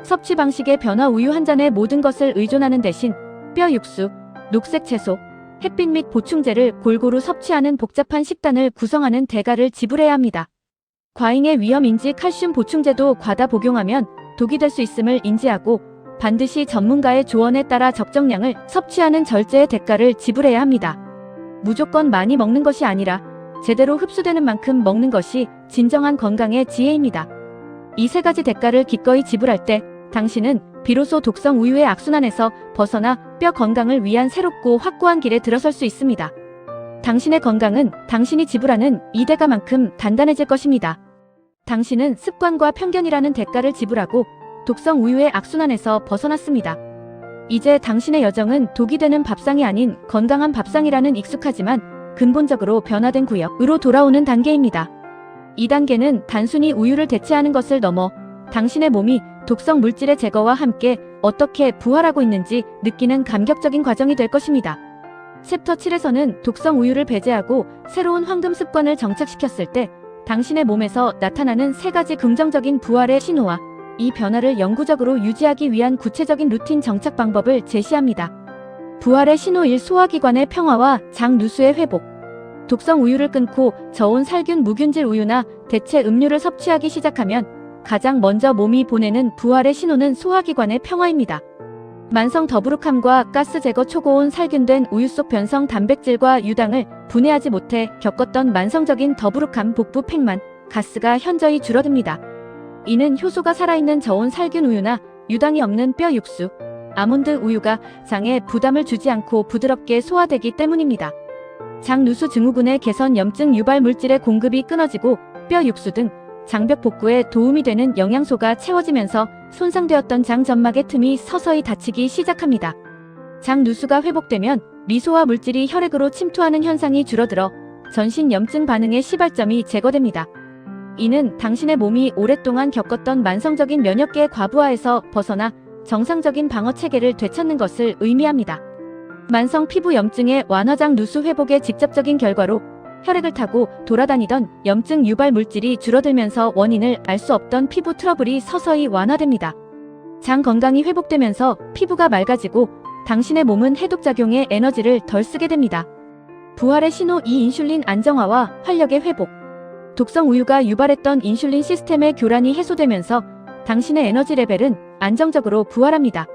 섭취 방식의 변화. 우유 한 잔에 모든 것을 의존하는 대신 뼈 육수, 녹색 채소, 햇빛 및 보충제를 골고루 섭취하는 복잡한 식단을 구성하는 대가를 지불해야 합니다. 과잉의 위험 인지. 칼슘 보충제도 과다 복용하면 독이 될 수 있음을 인지하고 반드시 전문가의 조언에 따라 적정량을 섭취하는 절제의 대가를 지불해야 합니다. 무조건 많이 먹는 것이 아니라 제대로 흡수되는 만큼 먹는 것이 진정한 건강의 지혜입니다. 이 세 가지 대가를 기꺼이 지불할 때 당신은 비로소 독성 우유의 악순환에서 벗어나 뼈 건강을 위한 새롭고 확고한 길에 들어설 수 있습니다. 당신의 건강은 당신이 지불하는 이 대가만큼 단단해질 것입니다. 당신은 습관과 편견이라는 대가를 지불하고 독성 우유의 악순환에서 벗어났습니다. 이제 당신의 여정은 독이 되는 밥상이 아닌 건강한 밥상이라는 익숙하지만 근본적으로 변화된 구역으로 돌아오는 단계입니다. 이 단계는 단순히 우유를 대체하는 것을 넘어 당신의 몸이 독성 물질의 제거와 함께 어떻게 부활하고 있는지 느끼는 감격적인 과정이 될 것입니다. 챕터 7에서는 독성 우유를 배제하고 새로운 황금 습관을 정착시켰을 때 당신의 몸에서 나타나는 3가지 긍정적인 부활의 신호와 이 변화를 영구적으로 유지하기 위한 구체적인 루틴 정착 방법을 제시합니다. 부활의 신호 1. 소화기관의 평화와 장 누수의 회복. 독성 우유를 끊고 저온 살균 무균질 우유나 대체 음료를 섭취하기 시작하면 가장 먼저 몸이 보내는 부활의 신호는 소화기관의 평화입니다. 만성 더부룩함과 가스 제거. 초고온 살균된 우유 속 변성 단백질과 유당을 분해하지 못해 겪었던 만성적인 더부룩함, 복부 팽만, 가스가 현저히 줄어듭니다. 이는 효소가 살아있는 저온 살균 우유나 유당이 없는 뼈 육수, 아몬드 우유가 장에 부담을 주지 않고 부드럽게 소화되기 때문입니다. 장 누수 증후군의 개선, 염증 유발 물질의 공급이 끊어지고 뼈 육수 등 장벽 복구에 도움이 되는 영양소가 채워지면서 손상되었던 장 점막의 틈이 서서히 닫히기 시작합니다. 장 누수가 회복되면 미소화 물질이 혈액으로 침투하는 현상이 줄어들어 전신 염증 반응의 시발점이 제거됩니다. 이는 당신의 몸이 오랫동안 겪었던 만성적인 면역계의 과부하에서 벗어나 정상적인 방어 체계를 되찾는 것을 의미합니다. 만성 피부 염증의 완화장 누수 회복의 직접적인 결과로 혈액을 타고 돌아다니던 염증 유발 물질이 줄어들면서 원인을 알 수 없던 피부 트러블이 서서히 완화됩니다. 장 건강이 회복되면서 피부가 맑아지고 당신의 몸은 해독작용에 에너지를 덜 쓰게 됩니다. 부활의 신호 2. 인슐린 안정화와 활력의 회복. 독성 우유가 유발했던 인슐린 시스템의 교란이 해소되면서 당신의 에너지 레벨은 안정적으로 부활합니다.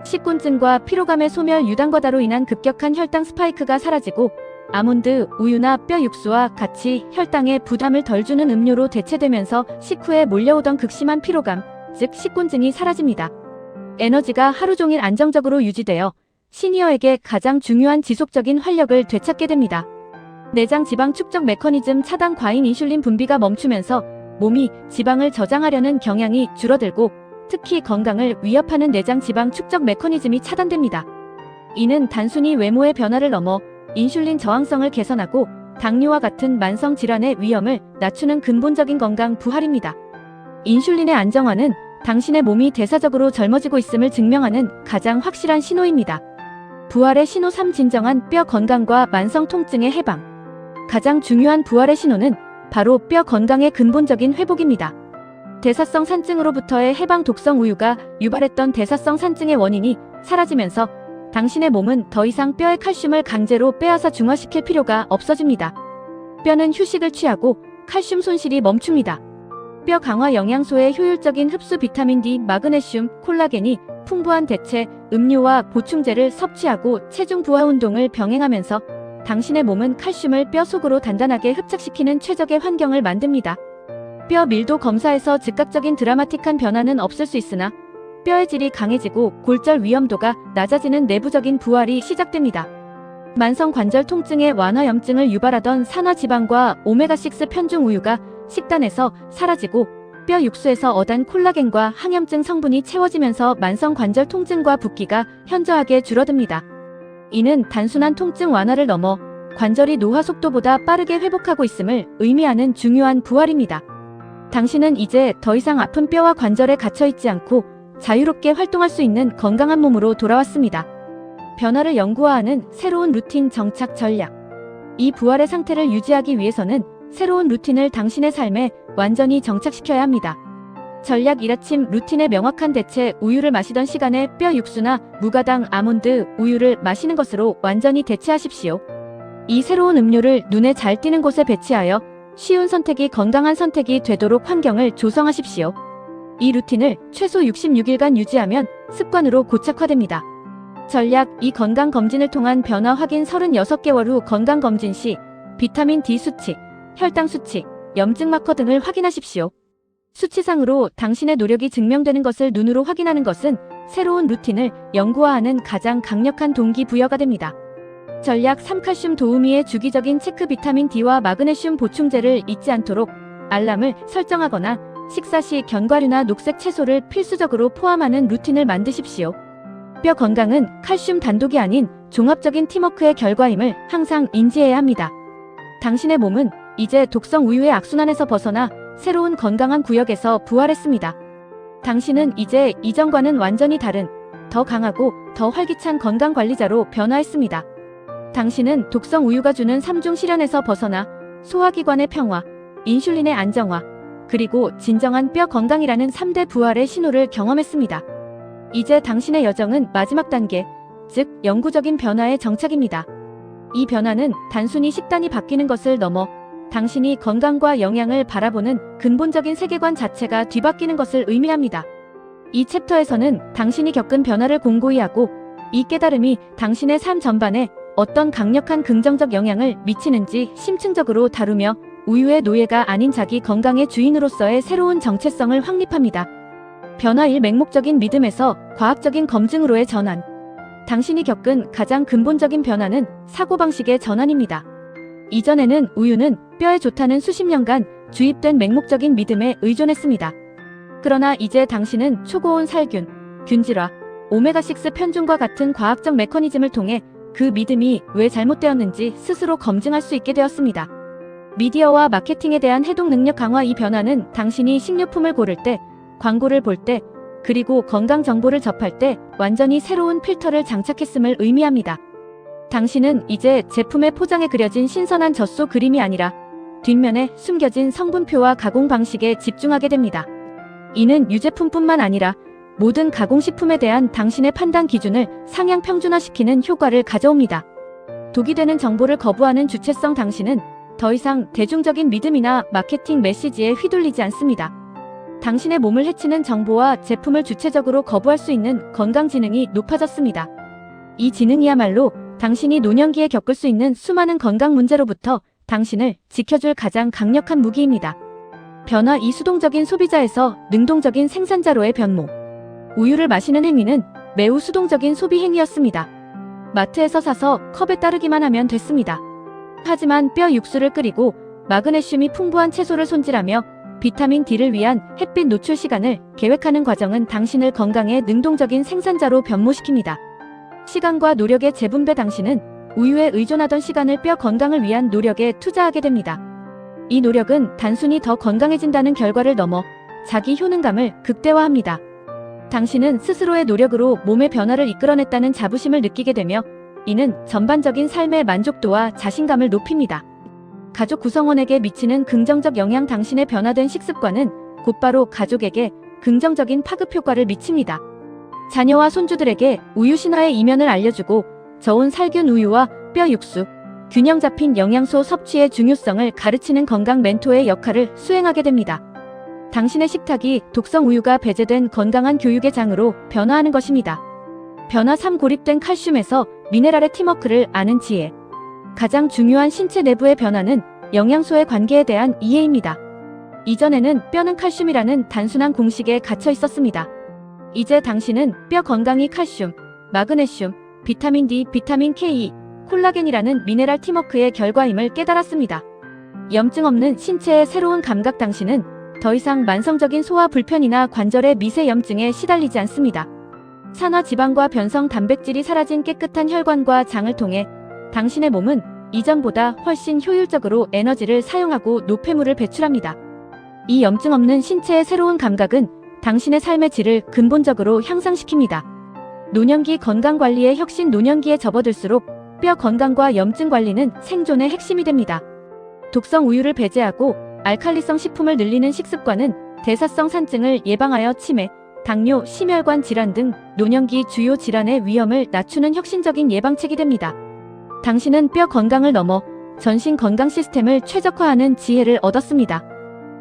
식곤증과 피로감의 소멸 유당과다로 인한 급격한 혈당 스파이크가 사라지고 아몬드, 우유나 뼈 육수와 같이 혈당에 부담을 덜 주는 음료로 대체되면서 식후에 몰려오던 극심한 피로감, 즉 식곤증이 사라집니다. 에너지가 하루 종일 안정적으로 유지되어 시니어에게 가장 중요한 지속적인 활력을 되찾게 됩니다. 내장 지방 축적 메커니즘 차단. 과잉 인슐린 분비가 멈추면서 몸이 지방을 저장하려는 경향이 줄어들고 특히 건강을 위협하는 내장 지방 축적 메커니즘이 차단됩니다. 이는 단순히 외모의 변화를 넘어 인슐린 저항성을 개선하고 당뇨와 같은 만성 질환의 위험을 낮추는 근본적인 건강 부활입니다. 인슐린의 안정화는 당신의 몸이 대사적으로 젊어지고 있음을 증명하는 가장 확실한 신호입니다. 부활의 신호 3. 진정한 뼈 건강과 만성 통증의 해방. 가장 중요한 부활의 신호는 바로 뼈 건강의 근본적인 회복입니다. 대사성 산증으로부터의 해방. 독성 우유가 유발했던 대사성 산증의 원인이 사라지면서 당신의 몸은 더 이상 뼈의 칼슘을 강제로 빼앗아 중화시킬 필요가 없어집니다. 뼈는 휴식을 취하고 칼슘 손실이 멈춥니다. 뼈 강화 영양소의 효율적인 흡수. 비타민 D, 마그네슘, 콜라겐이 풍부한 대체 음료와 보충제를 섭취하고 체중 부하 운동을 병행하면서 당신의 몸은 칼슘을 뼈 속으로 단단하게 흡착시키는 최적의 환경을 만듭니다. 뼈 밀도 검사에서 즉각적인 드라마틱한 변화는 없을 수 있으나 뼈의 질이 강해지고 골절 위험도가 낮아지는 내부적인 부활이 시작됩니다. 만성 관절 통증의 완화. 염증을 유발하던 산화지방과 오메가6 편중 우유가 식단에서 사라지고 뼈 육수에서 얻은 콜라겐과 항염증 성분이 채워지면서 만성 관절 통증과 붓기가 현저하게 줄어듭니다. 이는 단순한 통증 완화를 넘어 관절이 노화 속도보다 빠르게 회복하고 있음을 의미하는 중요한 부활입니다. 당신은 이제 더 이상 아픈 뼈와 관절에 갇혀있지 않고 자유롭게 활동할 수 있는 건강한 몸으로 돌아왔습니다. 변화를 영구화하는 새로운 루틴 정착 전략. 이 부활의 상태를 유지하기 위해서는 새로운 루틴을 당신의 삶에 완전히 정착시켜야 합니다. 전략 1. 아침 루틴의 명확한 대체. 우유를 마시던 시간에 뼈 육수나 무가당 아몬드 우유를 마시는 것으로 완전히 대체하십시오. 이 새로운 음료를 눈에 잘 띄는 곳에 배치하여 쉬운 선택이 건강한 선택이 되도록 환경을 조성하십시오. 이 루틴을 최소 66일간 유지하면 습관으로 고착화됩니다. 전략 2. 건강검진을 통한 변화 확인. 36개월 후 건강검진 시 비타민 D 수치, 혈당 수치, 염증 마커 등을 확인하십시오. 수치상으로 당신의 노력이 증명되는 것을 눈으로 확인하는 것은 새로운 루틴을 영구화하는 가장 강력한 동기부여가 됩니다. 전략 3. 칼슘 도우미의 주기적인 체크. 비타민 D와 마그네슘 보충제를 잊지 않도록 알람을 설정하거나 식사 시 견과류나 녹색 채소를 필수적으로 포함하는 루틴을 만드십시오. 뼈 건강은 칼슘 단독이 아닌 종합적인 팀워크의 결과임을 항상 인지해야 합니다. 당신의 몸은 이제 독성 우유의 악순환에서 벗어나 새로운 건강한 구역에서 부활했습니다. 당신은 이제 이전과는 완전히 다른, 더 강하고 더 활기찬 건강관리자로 변화했습니다. 당신은 독성 우유가 주는 3중 시련에서 벗어나 소화기관의 평화, 인슐린의 안정화, 그리고 진정한 뼈 건강이라는 3대 부활의 신호를 경험했습니다. 이제 당신의 여정은 마지막 단계, 즉 영구적인 변화의 정착입니다. 이 변화는 단순히 식단이 바뀌는 것을 넘어 당신이 건강과 영양을 바라보는 근본적인 세계관 자체가 뒤바뀌는 것을 의미합니다. 이 챕터에서는 당신이 겪은 변화를 공고히 하고 이 깨달음이 당신의 삶 전반에 어떤 강력한 긍정적 영향을 미치는지 심층적으로 다루며 우유의 노예가 아닌 자기 건강의 주인으로서의 새로운 정체성을 확립합니다. 변화 1. 맹목적인 믿음에서 과학적인 검증으로의 전환. 당신이 겪은 가장 근본적인 변화는 사고방식의 전환입니다. 이전에는 우유는 뼈에 좋다는 수십 년간 주입된 맹목적인 믿음에 의존했습니다. 그러나 이제 당신은 초고온 살균, 균질화, 오메가6 편중과 같은 과학적 메커니즘을 통해 그 믿음이 왜 잘못되었는지 스스로 검증할 수 있게 되었습니다. 미디어와 마케팅에 대한 해독 능력 강화. 이 변화는 당신이 식료품을 고를 때, 광고를 볼 때, 그리고 건강 정보를 접할 때 완전히 새로운 필터를 장착했음을 의미합니다. 당신은 이제 제품의 포장에 그려진 신선한 젖소 그림이 아니라 뒷면에 숨겨진 성분표와 가공 방식에 집중하게 됩니다. 이는 유제품뿐만 아니라 모든 가공식품에 대한 당신의 판단 기준을 상향 평준화시키는 효과를 가져옵니다. 독이 되는 정보를 거부하는 주체성 당신은 더 이상 대중적인 믿음이나 마케팅 메시지에 휘둘리지 않습니다. 당신의 몸을 해치는 정보와 제품을 주체적으로 거부할 수 있는 건강 지능이 높아졌습니다. 이 지능이야말로 당신이 노년기에 겪을 수 있는 수많은 건강 문제로부터 당신을 지켜줄 가장 강력한 무기입니다. 변화. 이 수동적인 소비자에서 능동적인 생산자로의 변모. 우유를 마시는 행위는 매우 수동적인 소비 행위였습니다. 마트에서 사서 컵에 따르기만 하면 됐습니다. 하지만 뼈 육수를 끓이고 마그네슘이 풍부한 채소를 손질하며 비타민 D를 위한 햇빛 노출 시간을 계획하는 과정은 당신을 건강의 능동적인 생산자로 변모시킵니다. 시간과 노력의 재분배. 당신은 우유에 의존하던 시간을 뼈 건강을 위한 노력에 투자하게 됩니다. 이 노력은 단순히 더 건강해진다는 결과를 넘어 자기 효능감을 극대화합니다. 당신은 스스로의 노력으로 몸의 변화를 이끌어냈다는 자부심을 느끼게 되며 이는 전반적인 삶의 만족도와 자신감을 높입니다. 가족 구성원에게 미치는 긍정적 영향. 당신의 변화된 식습관은 곧바로 가족에게 긍정적인 파급 효과를 미칩니다. 자녀와 손주들에게 우유 신화의 이면을 알려주고 저온 살균 우유와 뼈 육수, 균형 잡힌 영양소 섭취의 중요성을 가르치는 건강 멘토의 역할을 수행하게 됩니다. 당신의 식탁이 독성 우유가 배제된 건강한 교육의 장으로 변화하는 것입니다. 변화. 3. 고립된 칼슘에서 미네랄의 팀워크를 아는 지혜. 가장 중요한 신체 내부의 변화는 영양소의 관계에 대한 이해입니다. 이전에는 뼈는 칼슘이라는 단순한 공식에 갇혀 있었습니다. 이제 당신은 뼈 건강이 칼슘, 마그네슘, 비타민 D, 비타민 K, 콜라겐이라는 미네랄 팀워크의 결과임을 깨달았습니다. 염증 없는 신체의 새로운 감각. 당신은 더 이상 만성적인 소화 불편이나 관절의 미세 염증에 시달리지 않습니다. 산화 지방과 변성 단백질이 사라진 깨끗한 혈관과 장을 통해 당신의 몸은 이전보다 훨씬 효율적으로 에너지를 사용하고 노폐물을 배출합니다. 이 염증 없는 신체의 새로운 감각은 당신의 삶의 질을 근본적으로 향상시킵니다. 노년기 건강관리의 혁신. 노년기에 접어들수록 뼈 건강과 염증 관리는 생존의 핵심이 됩니다. 독성 우유를 배제하고 알칼리성 식품을 늘리는 식습관은 대사성 산증을 예방하여 치매, 당뇨, 심혈관 질환 등 노년기 주요 질환의 위험을 낮추는 혁신적인 예방책이 됩니다. 당신은 뼈 건강을 넘어 전신 건강 시스템을 최적화하는 지혜를 얻었습니다.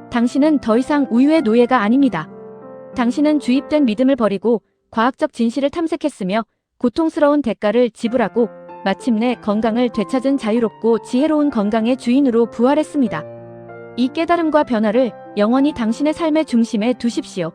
당신은 더 이상 우유의 노예가 아닙니다. 당신은 주입된 믿음을 버리고 과학적 진실을 탐색했으며 고통스러운 대가를 지불하고 마침내 건강을 되찾은 자유롭고 지혜로운 건강의 주인으로 부활했습니다. 이 깨달음과 변화를 영원히 당신의 삶의 중심에 두십시오.